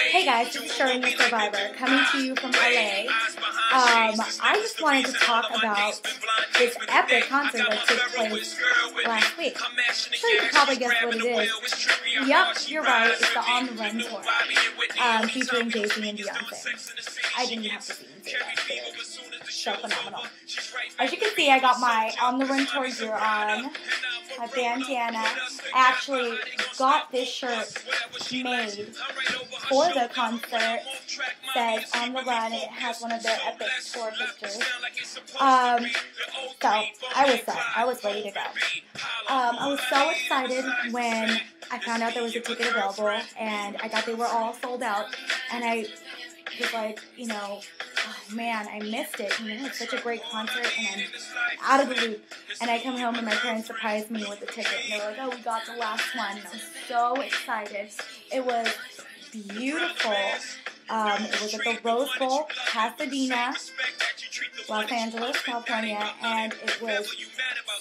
Hey guys, this is Sharanya Survivor coming to you from LA. I just wanted to talk about this epic concert that took place last week. So you can probably guess what it is. Yep, you're right, it's the On the Run tour featuring Jay-Z and Beyonce. I didn't have to even say that, they're so phenomenal. As you can see, I got my On the Run tour gear on, my bandana. I actually got this shirt made for the concert. It says On the Run, and it has one of their epic tour pictures. So I was ready to go. I was so excited when I found out there was a ticket available, and I thought they were all sold out, and I was like, oh man, I missed it. It's such a great concert, and I'm out of the loop. And I come home, and my parents surprised me with the ticket, and they were like, oh, we got the last one. And I was so excited. It was beautiful. It was at the Rose Bowl, Pasadena, Los Angeles, California, and it was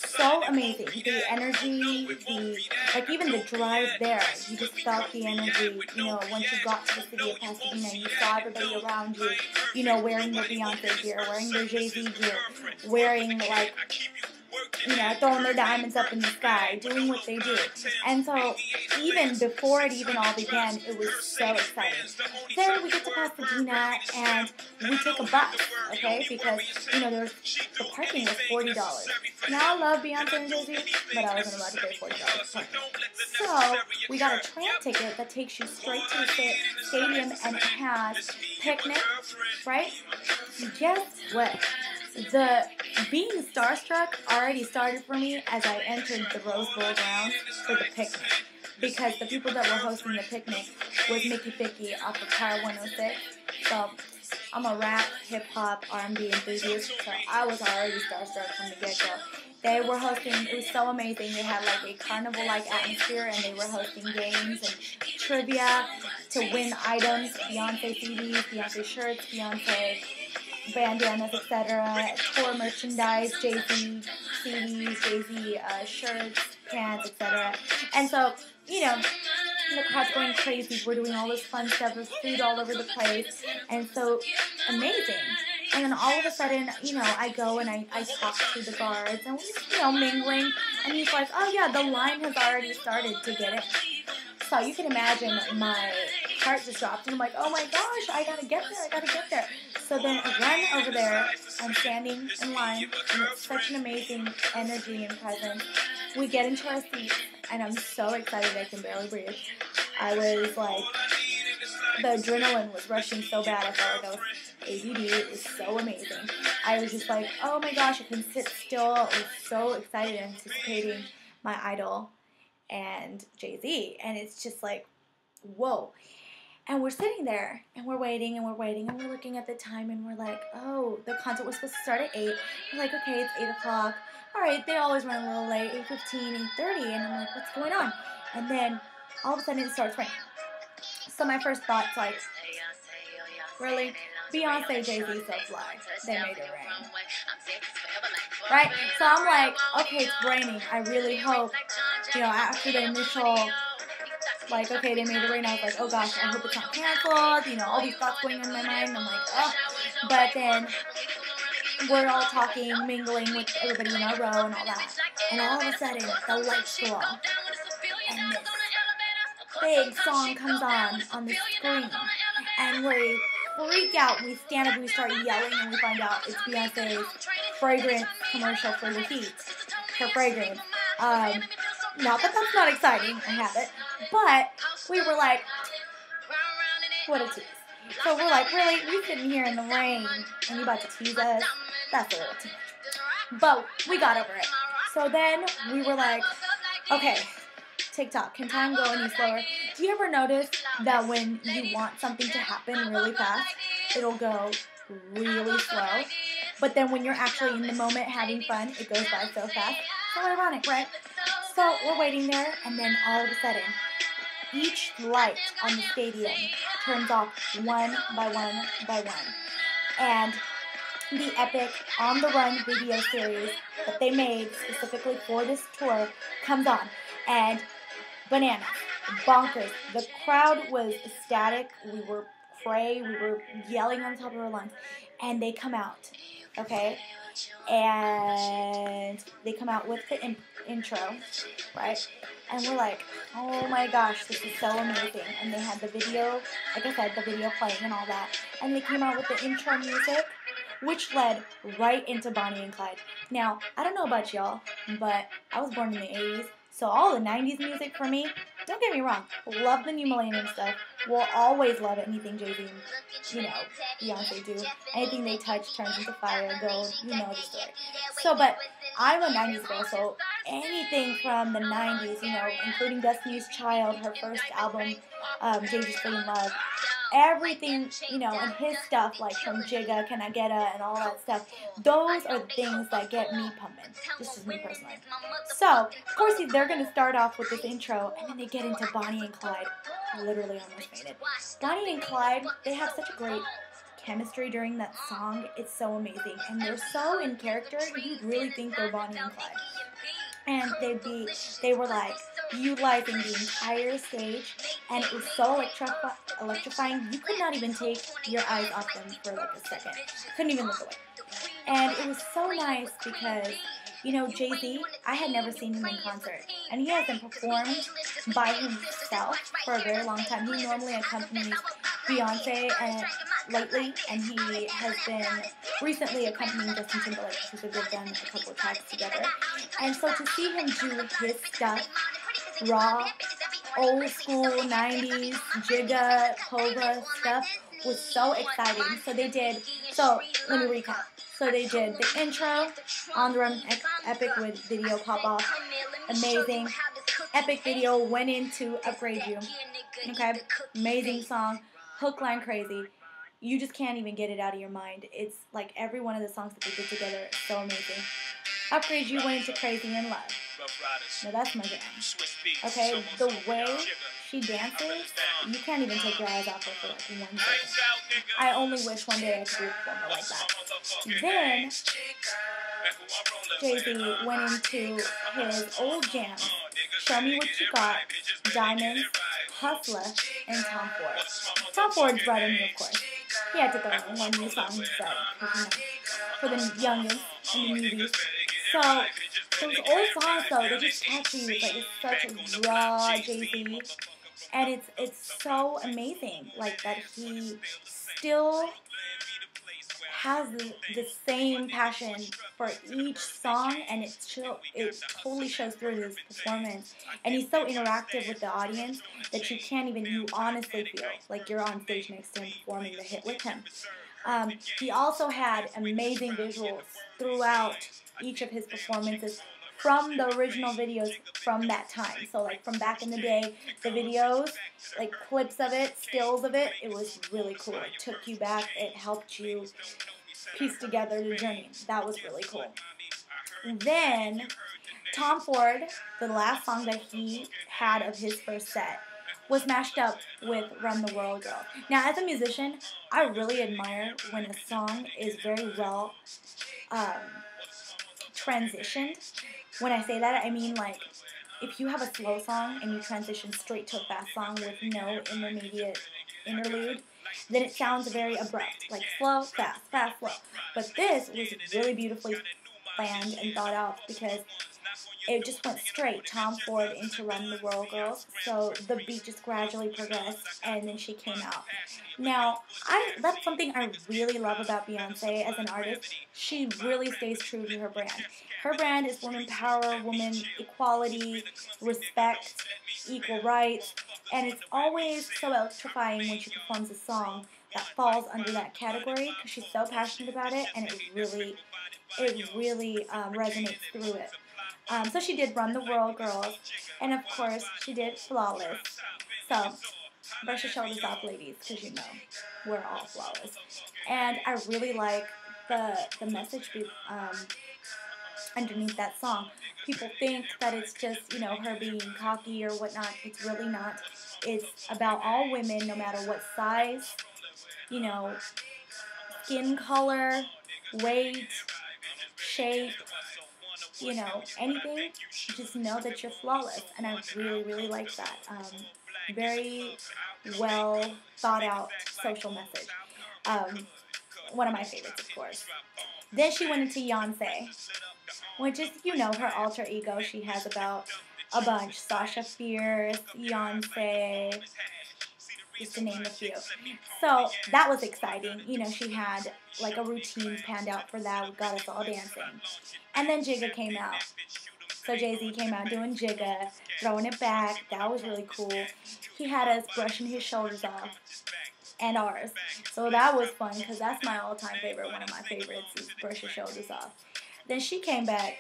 so amazing. The energy, even the drive there, you just felt the energy, once you got to the city of Pasadena, you saw everybody around you, wearing their Beyonce gear, wearing their Jay-Z gear, wearing, throwing their diamonds up in the sky, doing what they do. And so, even before it even all began, it was so exciting. Then we get to Pasadena, and we take a bus, okay? Because, the parking was $40. Now, I love Beyonce and Jay-Z, but I wasn't about to pay $40. So, we got a tram ticket that takes you straight to the stadium, and it has picnic, right? Guess what? The being starstruck already started for me as I entered the Rose Bowl grounds for the picnic, because the people that were hosting the picnic was Mickey Ficky off of Power 106. So I'm a rap, hip hop, R&B enthusiast, so I was already starstruck from the get-go. They were hosting, it was so amazing. They had a carnival-like atmosphere, and they were hosting games and trivia to win items, Beyonce CDs, Beyonce shirts, Beyonce bandanas, etc., tour merchandise, Jay-Z CDs, Jay-Z shirts, pants, etc. And so, the crowd's going crazy. We're doing all this fun stuff. There's food all over the place. And so, amazing. And then all of a sudden, I go and I talk to the guards, and we're mingling. And he's like, oh yeah, the line has already started to get it. So you can imagine my heart just dropped, and I'm like, oh my gosh, I gotta get there. So then I run over there, I'm standing in line, and it's such an amazing energy and presence. We get into our seats, and I'm so excited I can barely breathe. I was like, the adrenaline was rushing so bad, I felt like I was ADD. It was so amazing. I was just like, oh my gosh, I couldn't sit still. I was so excited, anticipating my idol and Jay-Z, and it's just like, whoa. And we're sitting there, and we're waiting, and we're looking at the time, and we're like, oh, the concert was supposed to start at 8. We're like, okay, it's 8 o'clock. All right, they always run a little late, 8:15, 8:30, and I'm like, what's going on? And then all of a sudden it starts raining. So my first thought's like, really? Beyonce, Jay-Z, so fly. They made it rain. Right? So I'm like, okay, it's raining. I really hope, after the initial, okay, they made it rain, I was like, oh gosh, I hope it's not canceled. All these thoughts going on in my mind. And I'm like, oh. But then we're all talking, mingling with everybody in our row and all that. And all of a sudden, the lights go off. And this big song comes on the screen. And we freak out. We stand up and we start yelling, and we find out it's Beyonce's fragrance commercial for the heat. Her fragrance. Not that that's not exciting. I have it. But we were like, what a tease. So we're like, really? We sitting here in the rain, and you about to tease us? That's a little too much. But we got over it. So then we were like, okay, TikTok, can time go any slower? Do you ever notice that when you want something to happen really fast, it'll go really slow? But then when you're actually in the moment having fun, it goes by so fast. So ironic, right? So we're waiting there, and then all of a sudden, each light on the stadium turns off one by one by one. And the epic On the Run video series that they made specifically for this tour comes on. And bananas. bonkers. The crowd was ecstatic. We were cray. We were yelling on top of our lungs. And they come out, okay? And they come out with the intro, right? And we're like, oh my gosh, this is so amazing. And they had the video, like I said, the video playing and all that. And they came out with the intro music, which led right into Bonnie and Clyde. Now, I don't know about y'all, but I was born in the 80s, so all the 90s music for me, don't get me wrong, love the new millennium stuff, will always love anything Jay-Z and, Beyonce do. Anything they touch turns into fire, gold, you know the story. So, but I'm a 90s girl, so anything from the 90s, including Destiny's Child, her first album, Dangerously in Love, everything, and his stuff, like from Jigga, Can I Get A, and all that stuff, those are the things that get me pumping. This is me personally. So, of course, they're going to start off with this intro, and then they get into Bonnie and Clyde. I literally almost fainted. Bonnie and Clyde, they have such a great chemistry during that song. It's so amazing. And they're so in character, you really think they're Bonnie and Clyde. And they were like utilizing the entire stage, and it was so electrifying. You could not even take your eyes off them for like a second. Couldn't even look away. And it was so nice because, Jay-Z, I had never seen him in concert, and he hasn't performed by himself for a very long time. He normally accompanies Beyonce lately, and he has been recently accompanying Justin Timberlake because they've done a couple of tracks together. And so to see him do his stuff, raw, old school 90s, Jigga, Cobra stuff, was so exciting. So let me recap. So they did the intro, On the Run Epic with video pop off, amazing. Epic video went into Upgrade You, okay, amazing song, hook, line, crazy. You just can't even get it out of your mind. It's like every one of the songs that they did together is so amazing. Upgrade You went into Crazy in Love. Now that's my jam. Okay, the way she dances, you can't even take your eyes off her for like 1 second. I only wish one day I could be a performer like that. Then Jay-Z went into his old jams, Show Me What You Got, Diamonds, Hustler, and Tom Ford. Tom Ford's brother, me, of course. He had to throw in one new song instead, for the youngest and the newbies. So, those old songs, though, they just touch you. It's such a raw Jay-Z. And it's so amazing, like, that he still has the same passion for each song, and it totally shows through his performance. And he's so interactive with the audience that you honestly feel like you're on stage next to him performing the hit with him. He also had amazing visuals throughout each of his performances from the original videos from that time. So, like, from back in the day, the videos, like, clips of it, stills of it, it was really cool. It took you back. It helped you piece together the journey. That was really cool. Then, Tom Ford, the last song that he had of his first set, was mashed up with Run the World Girl. Now, as a musician, I really admire when a song is very well transitioned. When I say that, I mean, like, if you have a slow song and you transition straight to a fast song with no intermediate interlude, then it sounds very abrupt, like slow, fast, fast, slow. But this was really beautifully planned and thought out because it just went straight, Tom Ford into Run the World Girls, so the beat just gradually progressed, and then she came out. Now, that's something I really love about Beyonce as an artist. She really stays true to her brand. Her brand is woman power, woman equality, respect, equal rights, and it's always so electrifying when she performs a song that falls under that category because she's so passionate about it, and it really resonates through it. So she did Run the World Girls, and of course she did Flawless. So brush your shoulders off, ladies, because we're all flawless. And I really like the message underneath that song. People think that it's just, her being cocky or whatnot. It's really not. It's about all women, no matter what size, skin color, weight, shape, anything. Just know that you're flawless. And I really, really like that. very well thought out social message. One of my favorites, of course. Then she went into Beyonce, which is, you know, her alter ego. She has about a bunch. Sasha Fierce, Beyonce, just to name a few. So that was exciting. You know, she had like a routine planned out for that, got us all dancing. And then Jigga came out. So Jay-Z came out doing Jigga, throwing it back. That was really cool. He had us brushing his shoulders off, and ours. So that was fun because that's my all-time favorite. One of my favorites is Brush Your Shoulders Off. Then she came back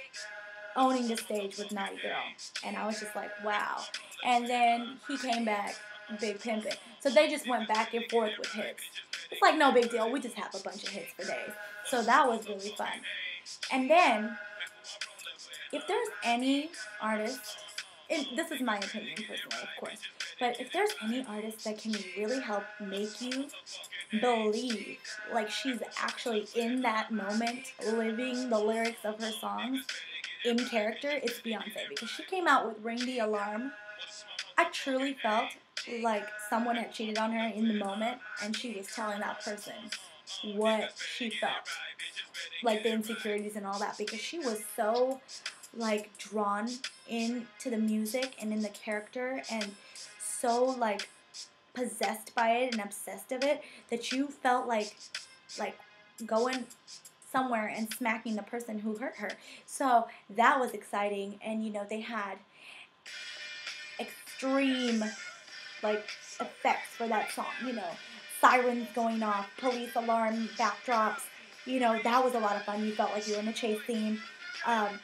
owning the stage with Naughty Girl. And I was just like, wow. And then he came back, Big Pimpin'. So they just went back and forth with hits. It's like no big deal. We just have a bunch of hits for days. So that was really fun. And then, if there's any artist, and this is my opinion personally, of course, but if there's any artist that can really help make you believe like she's actually in that moment living the lyrics of her songs in character, it's Beyonce, because she came out with Ring the Alarm. I truly felt like someone had cheated on her in the moment and she was telling that person what she felt, like the insecurities and all that, because she was so like drawn into the music and in the character and so like possessed by it and obsessed of it that you felt like going somewhere and smacking the person who hurt her. So that was exciting. And you know, they had extreme like effects for that song, you know, sirens going off, police alarm backdrops, you know, that was a lot of fun. You felt like you were in a chase scene.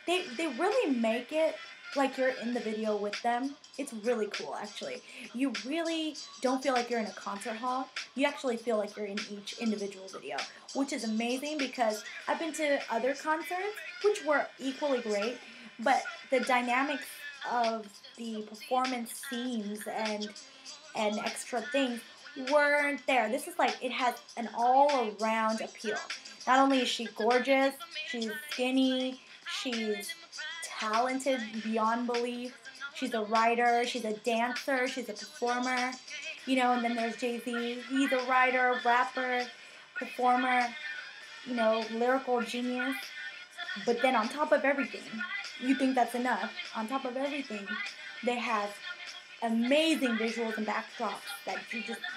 They really make it like you're in the video with them. It's really cool, actually. You really don't feel like you're in a concert hall. You actually feel like you're in each individual video, which is amazing because I've been to other concerts, which were equally great, but the dynamics of the performance scenes and extra things weren't there. This is like, it has an all-around appeal. Not only is she gorgeous, she's skinny, she's talented beyond belief, she's a writer, she's a dancer, she's a performer, you know, and then there's Jay-Z. He's a writer, rapper, performer, you know, lyrical genius. But then on top of everything, you think that's enough. On top of everything, they have amazing visuals and backdrops that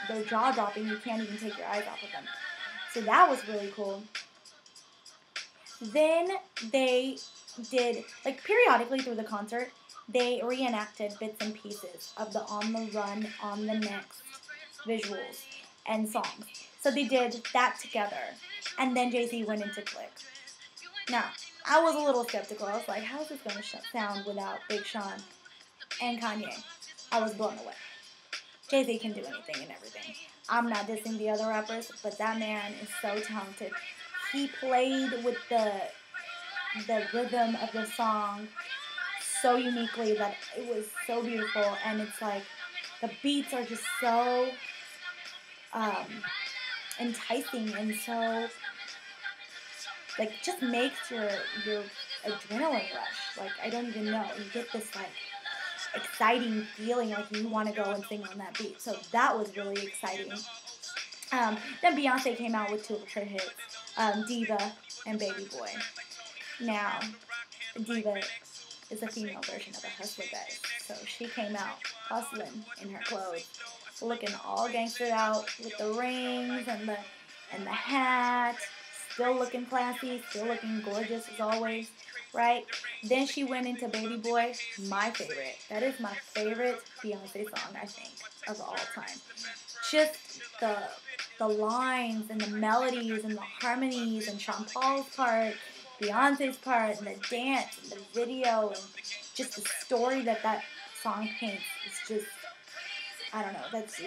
they're jaw-dropping. You can't even take your eyes off of them. So that was really cool. Then they did, like, periodically through the concert, they reenacted bits and pieces of the On the Run, On the Next visuals and songs. So they did that together. And then Jay-Z went into Click. Now, I was a little skeptical. I was like, how is this going to sound without Big Sean and Kanye? I was blown away. Jay-Z can do anything and everything. I'm not dissing the other rappers, but that man is so talented. He played with the rhythm of the song so uniquely that it was so beautiful, and it's like the beats are just so enticing and so like just makes your adrenaline rush. Like, I don't even know. You get this like exciting feeling like you want to go and sing on that beat. So that was really exciting. Then Beyonce came out with two of her hits, Diva and Baby Boy. Now, Diva is a female version of a hustler, guys. So she came out hustling in her clothes, looking all gangstered out with the rings and the hat, still looking classy, still looking gorgeous as always, right? Then she went into Baby Boy, my favorite. That is my favorite Beyonce song, I think, of all time. Just the lines and the melodies and the harmonies and Sean Paul's part, Beyonce's part, and the dance and the video and just the story that song paints is just, I don't know, that's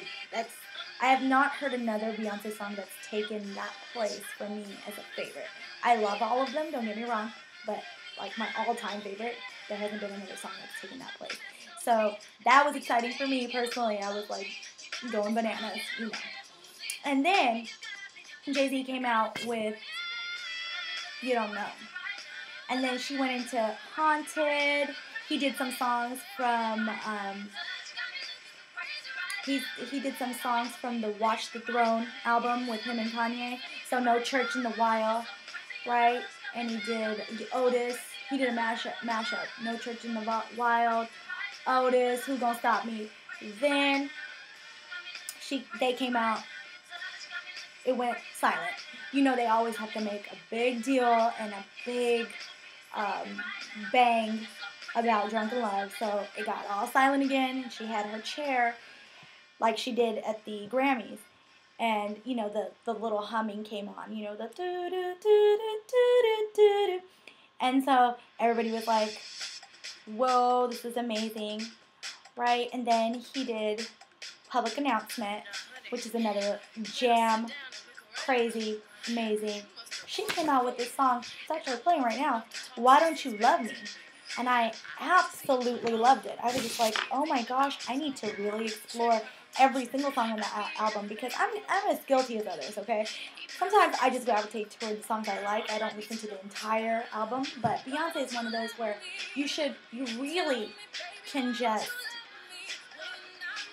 I have not heard another Beyonce song that's taken that place for me as a favorite. I love all of them, don't get me wrong, but like my all-time favorite, there hasn't been another song that's taken that place. So that was exciting for me personally. I was like going bananas, you know. And then Jay-Z came out with You Don't Know. And then she went into Haunted. He did some songs from he did some songs from the Watch the Throne album with him and Kanye. So No Church in the Wild, right? And he did Otis. He did a mashup. No Church in the Wild, Otis, Who Gonna Stop Me? Then they came out. It went silent. You know they always have to make a big deal and a big bang about Drunken Love. So it got all silent again. And she had her chair like she did at the Grammys. And, you know, the little humming came on. You know, the do-do-do-do-do-do-do. And so everybody was like, whoa, this is amazing. Right? And then he did Public Announcement, which is another jam, crazy, amazing. She came out with this song, it's actually playing right now, Why Don't You Love Me? And I absolutely loved it. I was just like, oh my gosh, I need to really explore every single song on the album because I'm as guilty as others, okay? Sometimes I just gravitate toward the songs I like. I don't listen to the entire album, but Beyonce is one of those where you really can just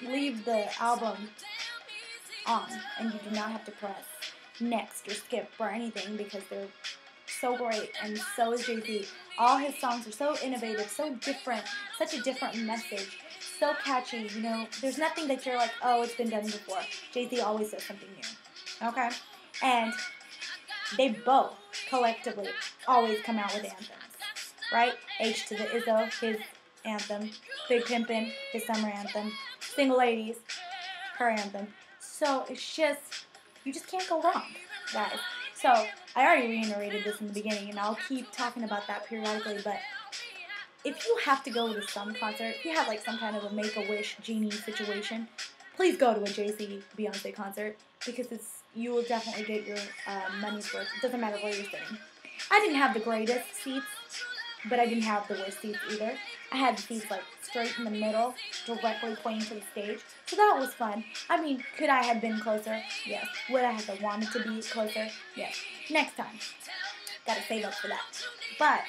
leave the album on and you do not have to press next or skip or anything because they're so great, and so is Jay-Z. All his songs are so innovative, so different, such a different message, so catchy, you know. There's nothing that you're like, oh, it's been done before. Jay-Z always does something new, okay? And they both, collectively, always come out with anthems, right? H to the Izzo, his anthem. Big Pimpin', his summer anthem. Single Ladies, her anthem. So it's just, you just can't go wrong, guys. So I already reiterated this in the beginning, and I'll keep talking about that periodically, but if you have to go to some concert, if you have like some kind of a Make-A-Wish genie situation, please go to a Jay-Z Beyonce concert because you will definitely get your money's worth. It doesn't matter where you're sitting. I didn't have the greatest seats, but I didn't have the worst seats either. I had the seats like straight in the middle, directly pointing to the stage. So that was fun. I mean, could I have been closer? Yes. Would I have wanted to be closer? Yes. Next time. Gotta save up for that. But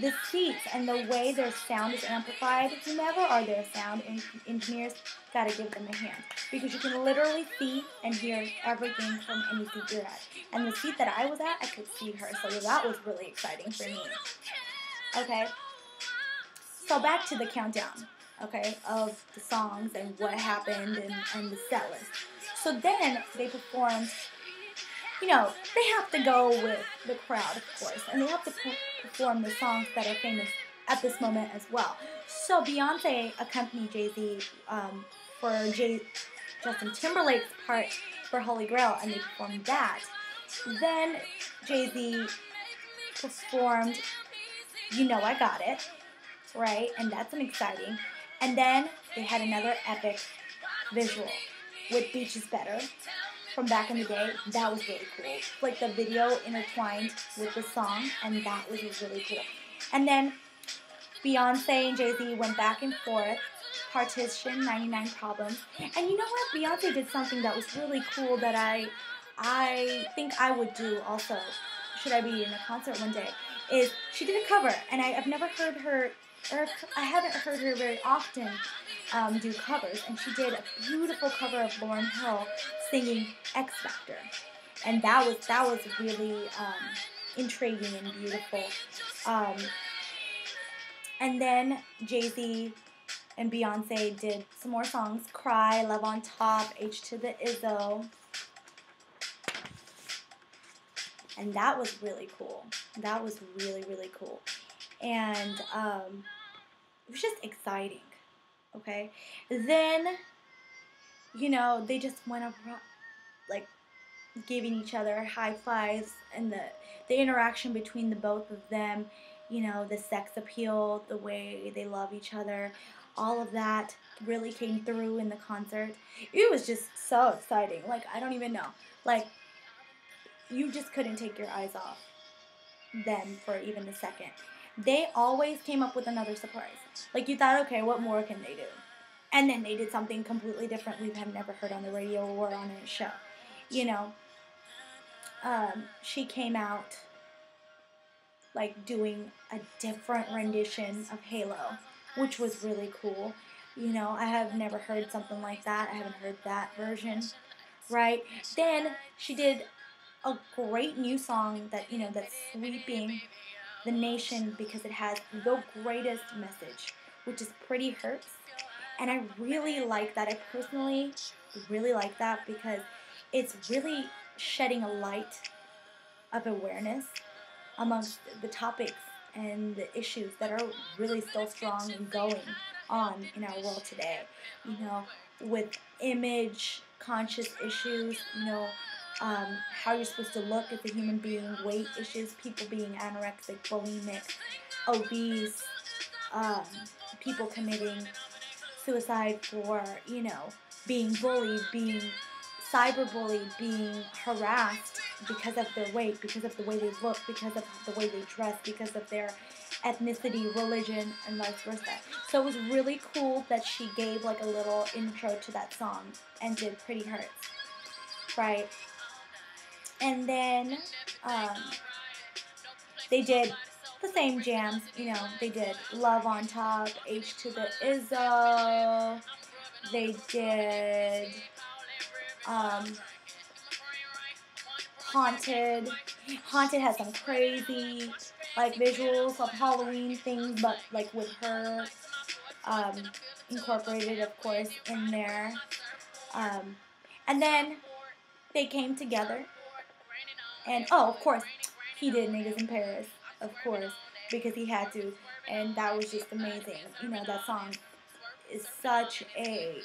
the seats and the way their sound is amplified, whomever are their sound engineers, gotta give them a hand. Because you can literally see and hear everything from any seat you're at. And the seat that I was at, I could see her. So that was really exciting for me. Okay? So back to the countdown, okay, of the songs and what happened and the set list. So then they performed, you know, they have to go with the crowd, of course, and they have to perform the songs that are famous at this moment as well. So Beyonce accompanied Jay-Z for Justin Timberlake's part for Holy Grail, and they performed that. Then Jay-Z performed You Know I Got It, right? And that's an exciting. And then they had another epic visual with Beach is Better from back in the day. That was really cool. Like the video intertwined with the song, and that was really cool. And then Beyonce and Jay-Z went back and forth. Partition, 99 Problems. And you know what? Beyonce did something that was really cool that I think I would do also, should I be in a concert one day, is she did a cover, and I've never heard her, or I haven't heard her very often do covers, and she did a beautiful cover of Lauryn Hill singing X Factor, and that was really intriguing and beautiful. And then Jay-Z and Beyonce did some more songs, Cry, Love on Top, H to the Izzo. And that was really cool. That was really, really cool. And it was just exciting, okay? Then, you know, they just went around, like, giving each other high fives, and the interaction between the both of them, you know, the sex appeal, the way they love each other, all of that really came through in the concert. It was just so exciting. Like, I don't even know. Like, you just couldn't take your eyes off them for even a second. They always came up with another surprise. Like, you thought, okay, what more can they do? And then they did something completely different we have never heard on the radio or on a show. You know, she came out, like, doing a different rendition of Halo, which was really cool. You know, I have never heard something like that. I haven't heard that version, right? Then she did a great new song that, you know, that's sweeping the nation because it has the greatest message, which is Pretty Hurts. And I really like that. I personally really like that because it's really shedding a light of awareness amongst the topics and the issues that are really still strong and going on in our world today. You know, with image conscious issues, you know, how you're supposed to look as a human being, weight issues, people being anorexic, bulimic, obese, um, people committing suicide for, you know, being bullied, being cyberbullied, being harassed because of their weight, because of the way they look, because of the way they dress, because of their ethnicity, religion, and vice versa. So it was really cool that she gave like a little intro to that song and did Pretty Hurts, right? And then they did the same jams, you know, they did Love on Top, H to the Izzo, they did Haunted. Haunted has some crazy like visuals of Halloween things, but like with her incorporated, of course, in there. And then they came together, and oh, of course, he did Niggas in Paris, of course, because he had to, and that was just amazing. You know, that song is such a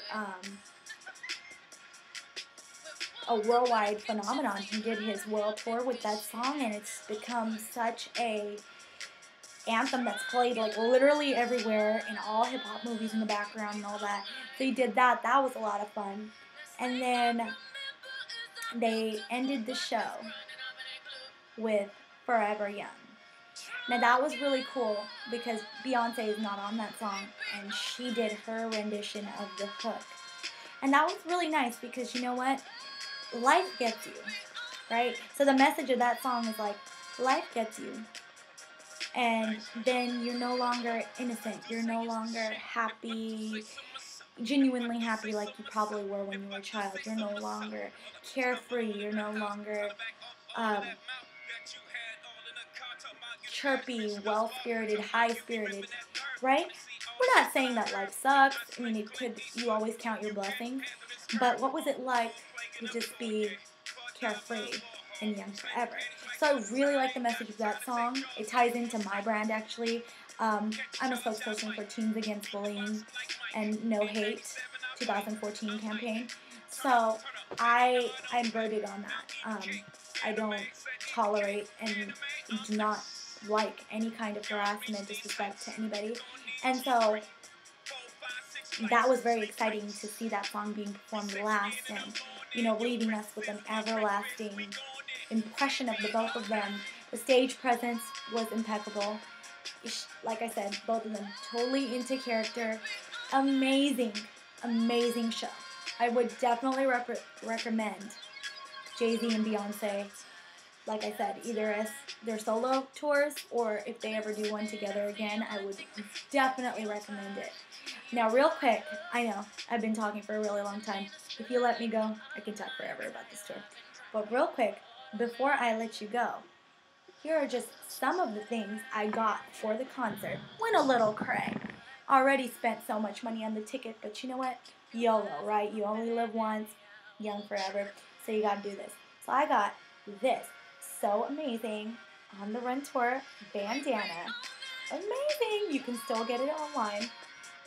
worldwide phenomenon. He did his world tour with that song, and it's become such a anthem that's played like literally everywhere in all hip hop movies in the background and all that. So he did that. That was a lot of fun. And then they ended the show with Forever Young. Now that was really cool because Beyonce is not on that song, and she did her rendition of the hook. And that was really nice because you know what? Life gets you, right? So the message of that song is like, life gets you. And then you're no longer innocent. You're no longer happy, genuinely happy like you probably were when you were a child. You're no longer carefree. You're no longer chirpy, well-spirited, high-spirited, right? We're not saying that life sucks. I mean, you always count your blessings. But what was it like to just be carefree and young forever? So I really like the message of that song. It ties into my brand, actually. I'm a spokesperson for Teens Against Bullying and No Hate 2014 campaign. So I'm voted on that. I don't tolerate and do not like any kind of harassment, disrespect to anybody. And so that was very exciting to see that song being performed last and, you know, leaving us with an everlasting impression of the both of them. The stage presence was impeccable. Like I said, both of them totally into character. Amazing, amazing show. I would definitely recommend Jay-Z and Beyonce, like I said, either as their solo tours or if they ever do one together again, I would definitely recommend it. Now, real quick, I know I've been talking for a really long time. If you let me go, I can talk forever about this tour. But real quick, before I let you go, here are just some of the things I got for the concert. Went a little cray. Already spent so much money on the ticket, but you know what? YOLO, right? You only live once, young forever, so you gotta do this. So I got this. So amazing. On the Run Tour bandana. Amazing. You can still get it online.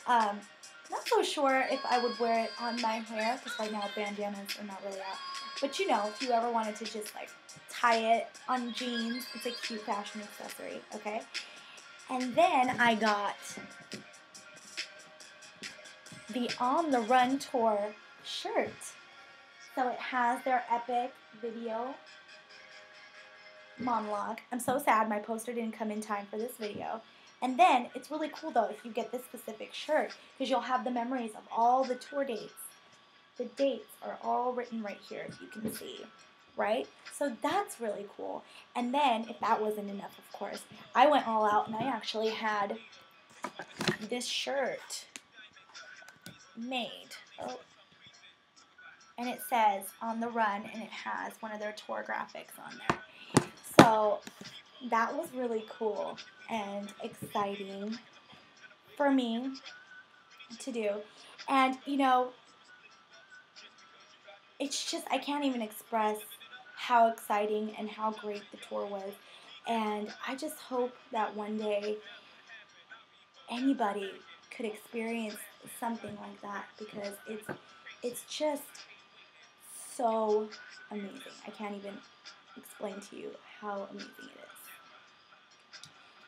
Not so sure if I would wear it on my hair, because right now bandanas are not really out. But you know, if you ever wanted to just like tie it on jeans, it's a cute fashion accessory, okay? And then I got the On the Run Tour shirt. So it has their epic video monologue. I'm so sad my poster didn't come in time for this video. And then it's really cool though if you get this specific shirt because you'll have the memories of all the tour dates. The dates are all written right here, as you can see, right? So that's really cool. And then, if that wasn't enough, of course, I went all out and I actually had this shirt. made. Oh. And it says On the Run, and it has one of their tour graphics on there. So that was really cool and exciting for me to do. And, you know, it's just, I can't even express how exciting and how great the tour was. And I just hope that one day anybody could experience something like that, because it's just so amazing. I can't even explain to you how amazing it is.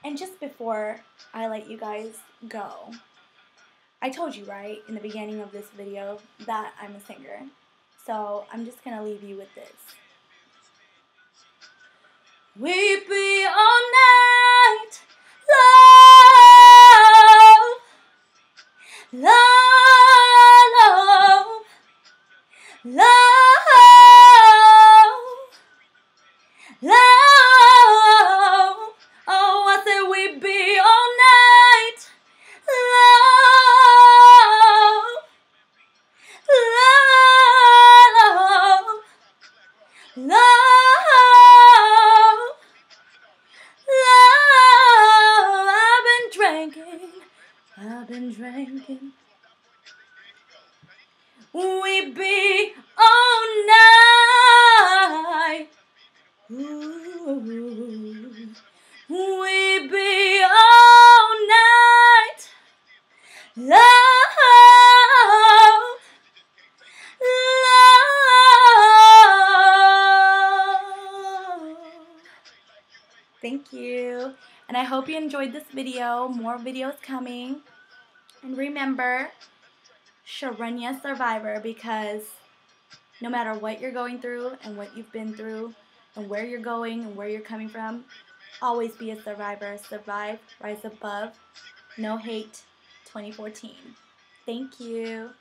And just before I let you guys go, I told you, right, in the beginning of this video that I'm a singer. So I'm just going to leave you with this. We be all night, love, love, love, love. Oh, I said we be all night, love, love, love. I've been drinking. We be all night. Ooh. We be all night. Love, love. Thank you. And I hope you enjoyed this video. More videos coming. And remember, Sharanya Survivor, because no matter what you're going through and what you've been through and where you're going and where you're coming from, always be a survivor. Survive, rise above. No hate 2014. Thank you.